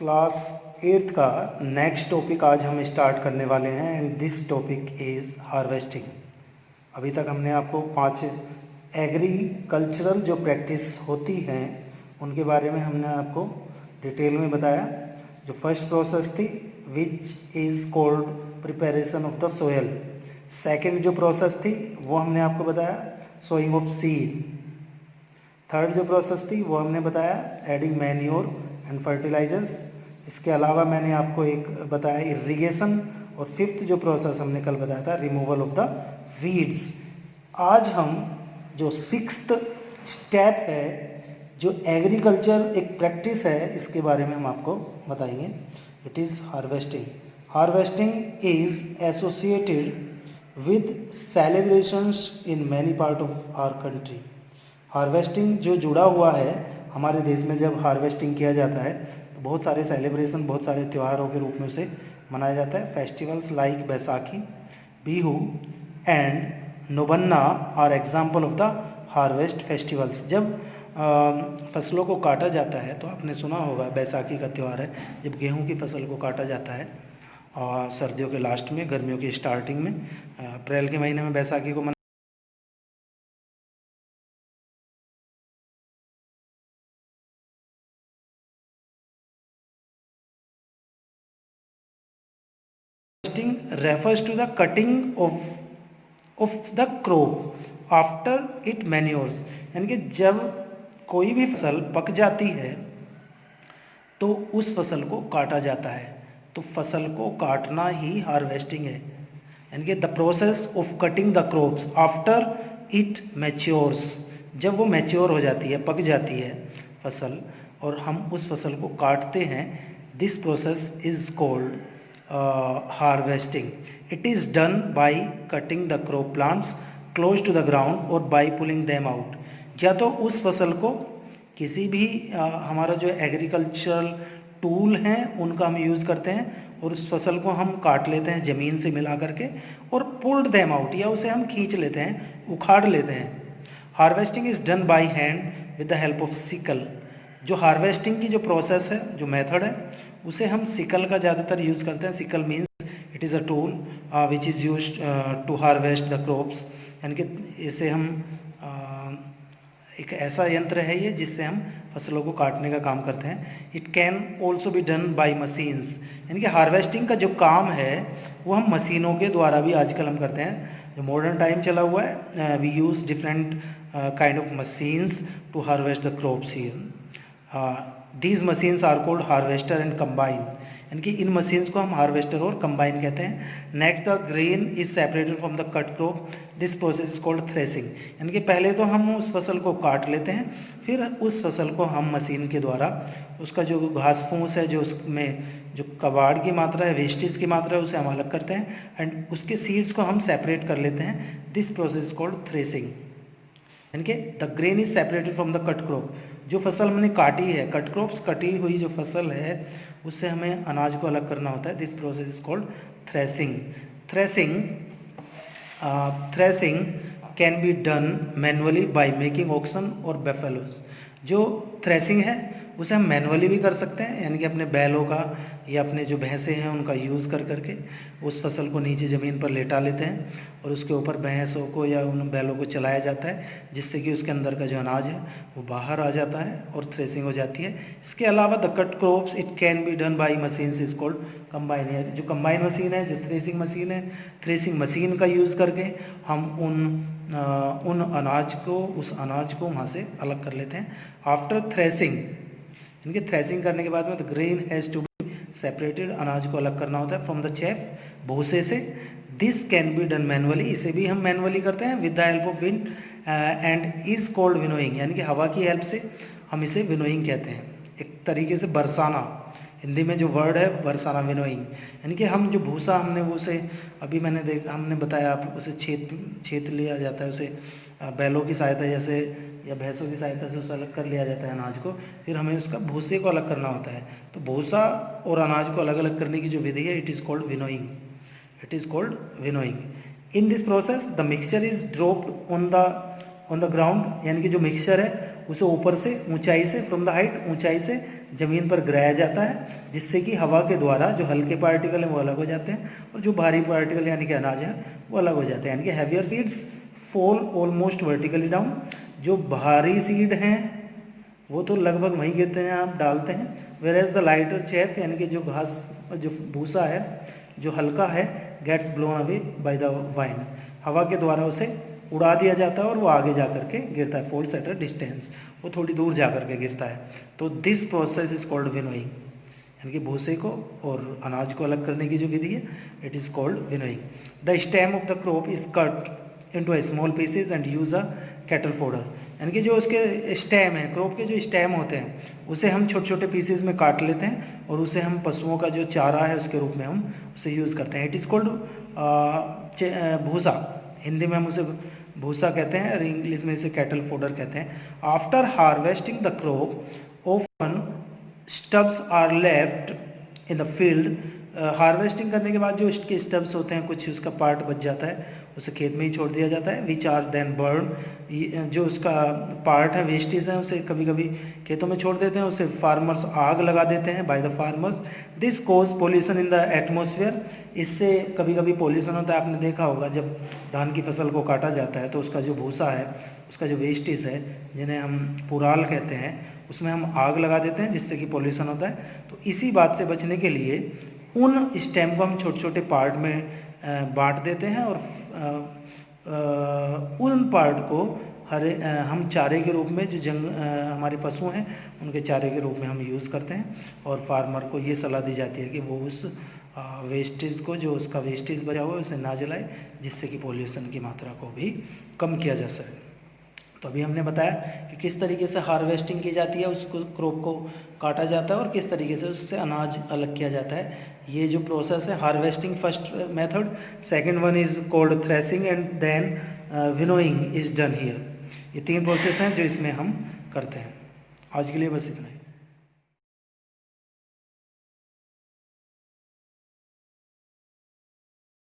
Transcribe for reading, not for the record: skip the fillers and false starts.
Class 8th का next topic आज हम स्टार्ट करने वाले हैं and this topic is harvesting. अभी तक हमने आपको 5 एग्रीकल्चरल जो प्रैक्टिस होती हैं उनके बारे में हमने आपको डिटेल में बताया। जो फर्स्ट प्रोसेस थी which is called preparation of the soil. Second जो प्रोसेस थी वो हमने आपको बताया सोइंग ऑफ सीड। थर्ड जो प्रोसेस थी वो हमने बताया एडिंग मैन्योर एंड फर्टिलाइजर्स। इसके अलावा मैंने आपको एक बताया इरिगेशन। और फिफ्थ जो प्रोसेस हमने कल बताया था रिमूवल ऑफ द वीड्स। आज हम जो सिक्स्थ स्टेप है जो एग्रीकल्चर एक प्रैक्टिस है इसके बारे में हम आपको बताएंगे। It is harvesting. Harvesting is associated with celebrations in many part of our country. Harvesting जो जुड़ा हुआ है हमारे देश में, जब हार्वेस्टिंग किया जाता है तो बहुत सारे सेलिब्रेशन, बहुत सारे त्योहारों के रूप में उसे मनाया जाता है। Festivals like Baisakhi, Bihu and Nobanna are example of the harvest festivals. जब फसलों को काटा जाता है तो आपने सुना होगा बैसाखी का त्यौहार है जब गेहूं की फसल को काटा जाता है, और सर्दियों के लास्ट में, गर्मियों की स्टार्टिंग में, अप्रैल के महीने में बैसाखी को refers to the cutting of the crop after it manures। यानी कि जब कोई भी फसल पक जाती है तो उस फसल को काटा जाता है। तो फसल को काटना ही हार्वेस्टिंग है। यानी कि the process of cutting the crops after it matures. जब वो मैच्योर हो जाती है, पक जाती है फसल, और हम उस फसल को काटते हैं, this process is called harvesting. It is done by cutting the crop plants close to the ground और बाय पुलिंग देम आउट। या तो उस फसल को किसी भी हमारा जो एग्रीकल्चरल टूल हैं उनका हम यूज़ करते हैं और उस फसल को हम काट लेते हैं ज़मीन से मिला करके, और पुल्ड देम आउट, या उसे हम खींच लेते हैं, उखाड़ लेते हैं। Harvesting is done by hand with the help of sickle. जो हार्वेस्टिंग की जो प्रोसेस है, जो मेथड है, उसे हम सिकल का ज़्यादातर यूज़ करते हैं। Sickle means it is a tool which is use to harvest the crops. यानी कि इसे हम एक ऐसा यंत्र है ये जिससे हम फसलों को काटने का काम करते हैं। It can also be done by machines. यानी कि हार्वेस्टिंग का जो काम है वो हम मशीनों के द्वारा भी आजकल हम करते हैं। जो मॉडर्न टाइम चला हुआ है, we use different kind of machines to harvest the crops here. These machines are called harvester and combine. यानी कि इन मशीन्स को हम हार्वेस्टर और कंबाइन कहते हैं। Next the grain is separated from the cut crop. This process is called threshing. यानी कि पहले तो हम उस फसल को काट लेते हैं, फिर उस फसल को हम मशीन के द्वारा उसका जो घास फूस है, जो उसमें जो कबाड़ की मात्रा है, वेस्टेज की मात्रा है, उसे हम अलग करते हैं एंड उसके सीड्स को हम सेपरेट कर लेते हैं। This process is called threshing. यानी कि the grain is separated from the cut crop. जो फसल हमने काटी है, कट क्रॉप्स, कटी हुई जो फसल है, उससे हमें अनाज को अलग करना होता है। This process is called threshing. Threshing can be done manually by making oxen और बेफेलोज। जो थ्रेसिंग है उसे हम मैनुअली भी कर सकते हैं, यानी कि अपने बैलों का या अपने जो भैंसे हैं उनका यूज़ कर करके उस फसल को नीचे ज़मीन पर लेटा लेते हैं और उसके ऊपर भैंसों को या उन बैलों को चलाया जाता है, जिससे कि उसके अंदर का जो अनाज है वो बाहर आ जाता है और थ्रेसिंग हो जाती है। इसके अलावा the cut crops it can be done by machines is called combine. जो कंबाइन मशीन है, जो थ्रेसिंग मशीन है, थ्रेसिंग मशीन का यूज़ करके हम उन अनाज को, उस अनाज को वहाँ से अलग कर लेते हैं। आफ्टर थ्रेसिंग, इनके थ्रेसिंग करने के बाद में the grain has to be separated. अनाज को अलग करना होता है फ्रॉम द चैफ, भूसे से। This can be done manually. इसे भी हम मैनुअली करते हैं with the help of wind and is called winnowing. यानी कि हवा की हेल्प से हम इसे विनोइंग कहते हैं, एक तरीके से बरसाना। हिंदी में जो वर्ड है बरसाना, विनोइंग। यानी कि हम जो भूसा हमने वो उसे अभी हमने बताया आप उसे छेद लिया जाता है, उसे बैलों की सहायता जैसे या भैंसों की सहायता से उसे अलग कर लिया जाता है अनाज को, फिर हमें उसका भूसे को अलग करना होता है। तो भूसा और अनाज को अलग अलग करने की जो विधि है, it is called winnowing. It is called winnowing. In this process the mixture is dropped on the ground. यानी कि जो मिक्सचर है उसे ऊपर से ऊंचाई से, फ्रॉम द हाइट, ऊंचाई से ज़मीन पर गिराया जाता है, जिससे कि हवा के द्वारा जो हल्के पार्टिकल हैं वो अलग हो जाते हैं और जो भारी पार्टिकल यानी कि अनाज है वो अलग हो जाते हैं। यानी कि heavier seeds fall almost vertically down, जो भारी सीड हैं वो तो लगभग वहीं गिरते हैं, आप डालते हैं। वेयर एज द लाइटर चेप यानी कि जो घास, जो भूसा है, जो हल्का है, gets blown away by the wind, हवा के द्वारा उसे उड़ा दिया जाता है और वो आगे जा करके गिरता है, फॉल्स एट अ डिस्टेंस, वो थोड़ी दूर जा करके गिरता है। तो this process is called winnowing, यानी कि भूसे को और अनाज को अलग करने की जो विधि है, it is called winnowing. The stem of the crop is cut into small pieces and use a cattle fodder, यानी कि जो उसके स्टेम है, क्रॉप के जो स्टेम होते हैं उसे हम छोटे छोटे पीसेज में काट लेते हैं और उसे हम पशुओं का जो चारा है उसके रूप में हम उसे यूज़ करते हैं। इट इज़ कॉल्ड भूसा, हिंदी में हम उसे भूसा कहते हैं और इंग्लिश में इसे कैटल फोडर कहते हैं। After harvesting the crop often stubs are left in the field, harvesting करने के बाद जो इसके स्टब्स होते हैं, कुछ उसका पार्ट बच जाता है, उसे खेत में ही छोड़ दिया जाता है। विच आर देन बर्न, जो उसका पार्ट है, वेस्टेज है, उसे कभी कभी खेतों में छोड़ देते हैं, उसे फार्मर्स आग लगा देते हैं by the farmers. This cause pollution in the atmosphere, इससे कभी कभी पोल्यूशन होता है। आपने देखा होगा जब धान की फसल को काटा जाता है तो उसका जो भूसा है, उसका जो वेस्टेज है, जिन्हें हम पुराल कहते हैं, उसमें हम आग लगा देते हैं जिससे कि पोल्यूशन होता है। तो इसी बात से बचने के लिए उन स्टेम को हम छोटे छोटे पार्ट में बांट देते हैं और उन पार्ट को हम चारे के रूप में, जो हमारे पशु हैं उनके चारे के रूप में हम यूज़ करते हैं। और फार्मर को ये सलाह दी जाती है कि वो उस वेस्टेज को, जो उसका वेस्टेज बचा हुआ है, उसे ना जलाए, जिससे कि पोल्यूशन की मात्रा को भी कम किया जा सके। तो अभी हमने बताया कि किस तरीके से हार्वेस्टिंग की जाती है, उसको क्रॉप को काटा जाता है और किस तरीके से उससे अनाज अलग किया जाता है। ये जो प्रोसेस है, harvesting first method, second one is called threshing and then winnowing is done here. ये तीन प्रोसेस हैं जो इसमें हम करते हैं। आज के लिए बस इतना ही।